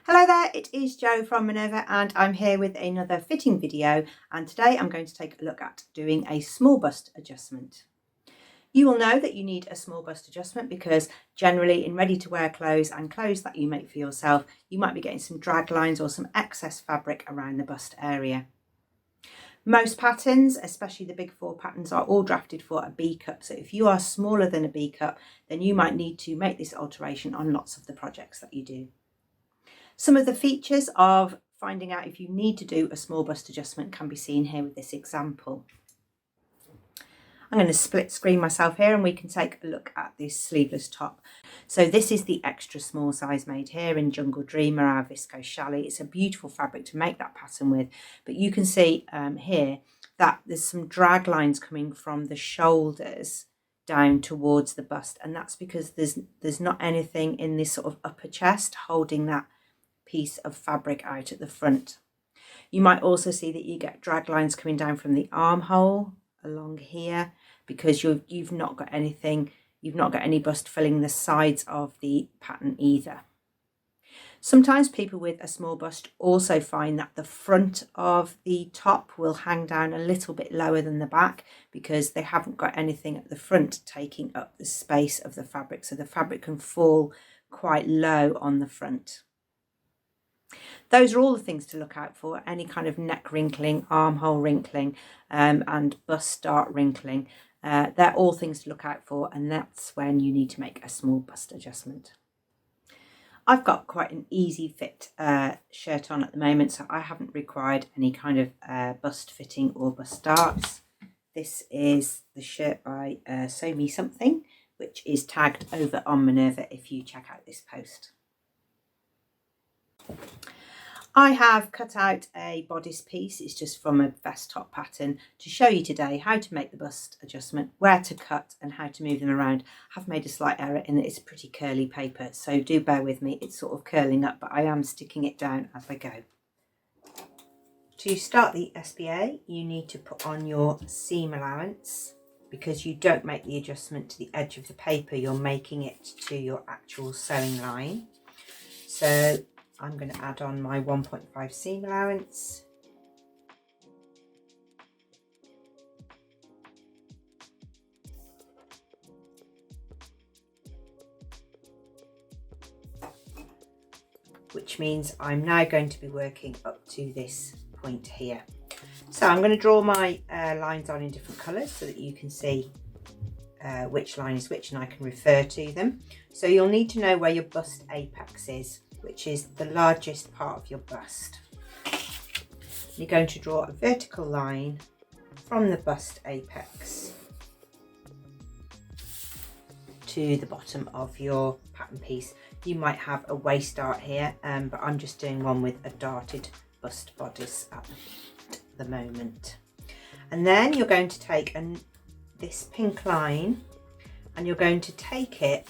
Hello there, it is Jo from Minerva and I'm here with another fitting video, and today I'm going to take a look at doing a small bust adjustment. You will know that you need a small bust adjustment because generally in ready to wear clothes and clothes that you make for yourself, you might be getting some drag lines or some excess fabric around the bust area. Most patterns, especially the big four patterns, are all drafted for a B cup. So if you are smaller than a B cup, then you might need to make this alteration on lots of the projects that you do. Some of the features of finding out if you need to do a small bust adjustment can be seen here with this example. I'm going to split screen myself here and we can take a look at this sleeveless top. So this is the extra small size made here in Jungle Dreamer, our viscose challis. It's a beautiful fabric to make that pattern with, but you can see here that there's some drag lines coming from the shoulders down towards the bust, and that's because there's not anything in this sort of upper chest holding that piece of fabric out at the front. You might also see that you get drag lines coming down from the armhole along here because you've not got any bust filling the sides of the pattern either. Sometimes people with a small bust also find that the front of the top will hang down a little bit lower than the back because they haven't got anything at the front taking up the space of the fabric, so the fabric can fall quite low on the front. Those are all the things to look out for: any kind of neck wrinkling, armhole wrinkling, and bust start wrinkling. They're all things to look out for, and that's when you need to make a small bust adjustment. I've got quite an easy fit shirt on at the moment, so I haven't required any kind of bust fitting or bust starts. This is the shirt by Sew Me Something, which is tagged over on Minerva if you check out this post. I have cut out a bodice piece. It's just from a vest top pattern to show you today how to make the bust adjustment, where to cut and how to move them around. I have made a slight error in that it's pretty curly paper, so do bear with me. It's sort of curling up, but I am sticking it down as I go. To start the SBA, you need to put on your seam allowance because you don't make the adjustment to the edge of the paper, you're making it to your actual sewing line. So I'm going to add on my 1.5 seam allowance. Which means I'm now going to be working up to this point here. So I'm going to draw my lines on in different colours so that you can see which line is which and I can refer to them. So you'll need to know where your bust apex is, which is the largest part of your bust. You're going to draw a vertical line from the bust apex to the bottom of your pattern piece. You might have a waist dart here, but I'm just doing one with a darted bust bodice at the moment. And then you're going to take this pink line and you're going to take it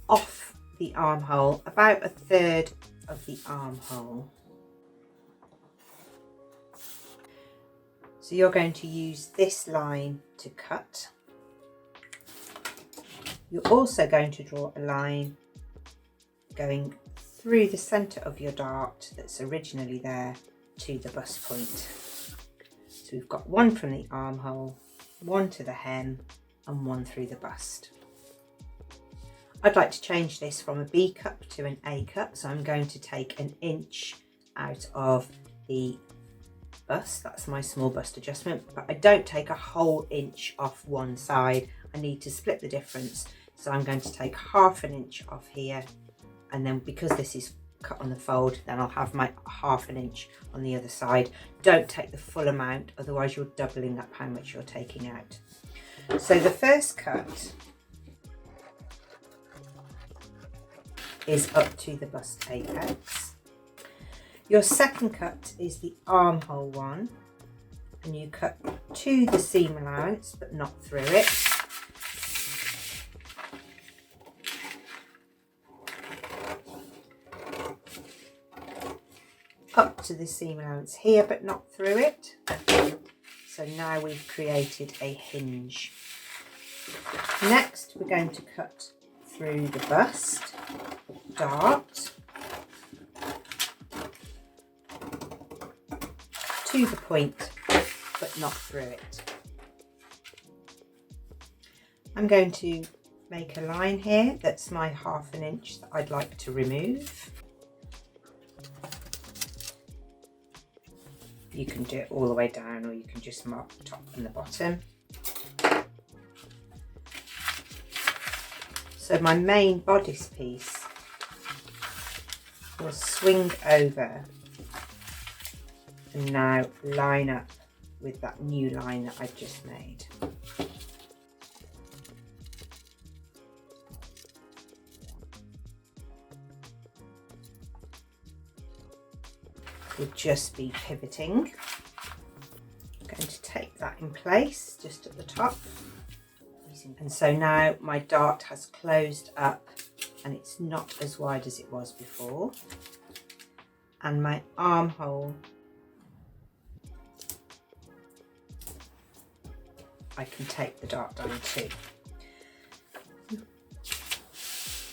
off the armhole, about a third of the armhole. So you're going to use this line to cut. You're also going to draw a line going through the centre of your dart that's originally there to the bust point. So we've got one from the armhole, one to the hem and one through the bust. I'd like to change this from a B cup to an A cup, so I'm going to take an inch out of the bust. That's my small bust adjustment, but I don't take a whole inch off one side. I need to split the difference, so I'm going to take half an inch off here, and then because this is cut on the fold, then I'll have my half an inch on the other side. Don't take the full amount, otherwise you're doubling up how much you're taking out. So the first cut is up to the bust apex. Your second cut is the armhole one, and you cut to the seam allowance but not through it. Up to the seam allowance here but not through it. So now we've created a hinge. Next we're going to cut through the bust dart to the point, but not through it. I'm going to make a line here that's my 1/2 inch that I'd like to remove. You can do it all the way down, or you can just mark the top and the bottom. So my main bodice piece will swing over and now line up with that new line that I've just made. We'll just be pivoting. I'm going to take that in place just at the top. And so now my dart has closed up and it's not as wide as it was before. And my armhole, I can take the dart down too.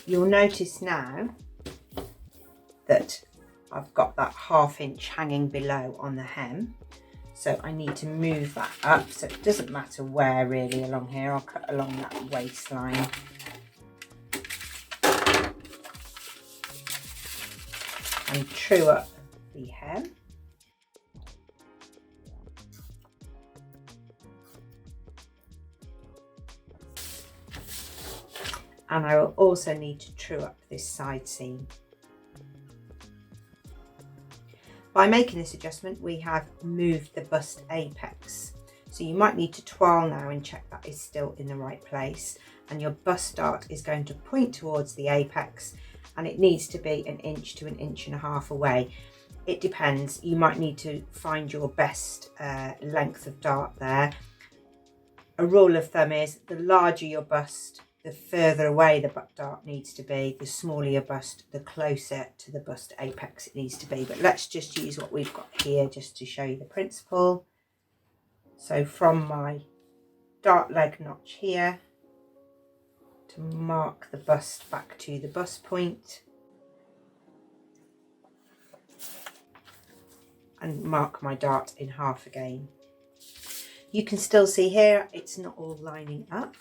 You'll notice now that I've got that 1/2 inch hanging below on the hem. So I need to move that up, so it doesn't matter where really along here. I'll cut along that waistline. And true up the hem. And I will also need to true up this side seam. By making this adjustment, we have moved the bust apex. So you might need to twirl now and check that is still in the right place. And your bust dart is going to point towards the apex, and it needs to be 1 inch to 1.5 inches away. It depends. You might need to find your best length of dart there. A rule of thumb is the larger your bust, the further away the dart needs to be. The smaller your bust, the closer to the bust apex it needs to be. But let's just use what we've got here just to show you the principle. So from my dart leg notch here, to mark the bust back to the bust point, and mark my dart in half again. You can still see here it's not all lining up.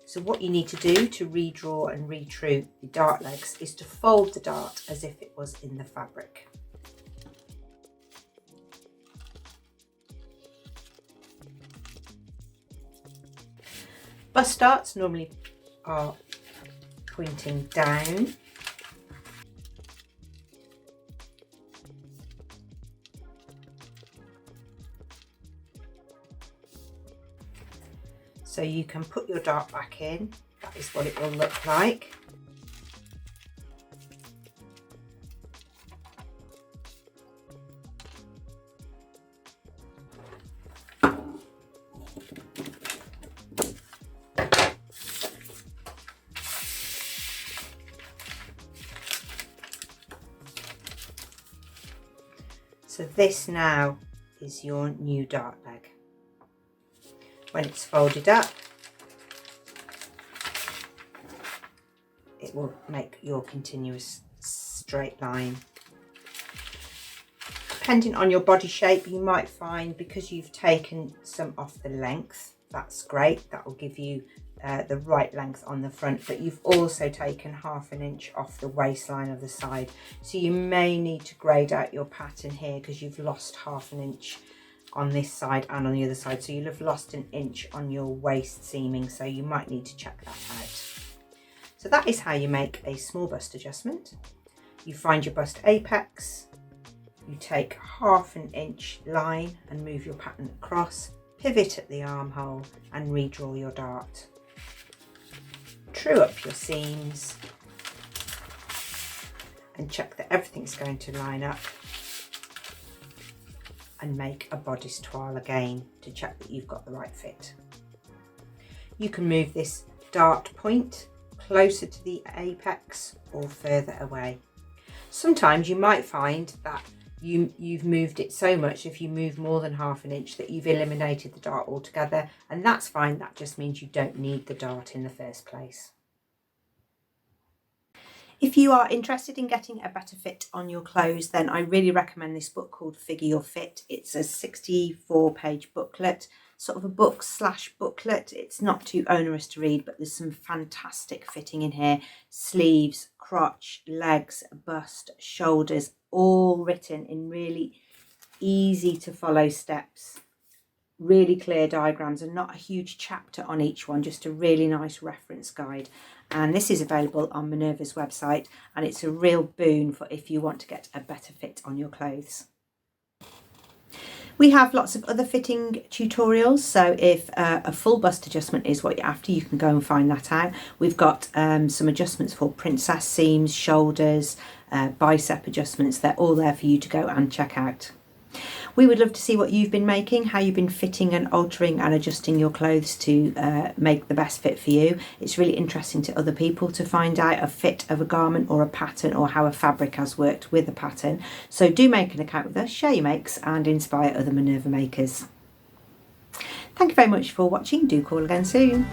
So what you need to do to redraw and retrue the dart legs is to fold the dart as if it was in the fabric. Bust darts normally are pointing down. So you can put your dart back in. That is what it will look like. So this now is your new dart leg. When it's folded up, it will make your continuous straight line. Depending on your body shape, you might find because you've taken some off the length, that's great. That will give you the right length on the front, but you've also taken 1/2 inch off the waistline of the side. So you may need to grade out your pattern here because you've lost 1/2 inch on this side and on the other side. So you'll have lost 1 inch on your waist seaming. So you might need to check that out. So that is how you make a small bust adjustment. You find your bust apex, you take 1/2 inch line and move your pattern across, pivot at the armhole and redraw your dart. True up your seams and check that everything's going to line up, and make a bodice toile again to check that you've got the right fit. You can move this dart point closer to the apex or further away. Sometimes you might find that you've moved it so much, if you move more than 1/2 inch, that you've eliminated the dart altogether, and that's fine. That just means you don't need the dart in the first place. If you are interested in getting a better fit on your clothes, then I really recommend this book called Figure Your Fit. It's a 64-page booklet, sort of a book/booklet. It's not too onerous to read, but there's some fantastic fitting in here. Sleeves, crotch, legs, bust, shoulders, all written in really easy to follow steps. Really clear diagrams and not a huge chapter on each one, just a really nice reference guide. And this is available on Minerva's website, and it's a real boon for if you want to get a better fit on your clothes. We have lots of other fitting tutorials, so if a full bust adjustment is what you're after, you can go and find that out. We've got some adjustments for princess seams, shoulders, bicep adjustments. They're all there for you to go and check out. We would love to see what you've been making, how you've been fitting and altering and adjusting your clothes to make the best fit for you. It's really interesting to other people to find out a fit of a garment or a pattern, or how a fabric has worked with a pattern. So do make an account with us, share your makes and inspire other Minerva makers. Thank you very much for watching. Do call again soon.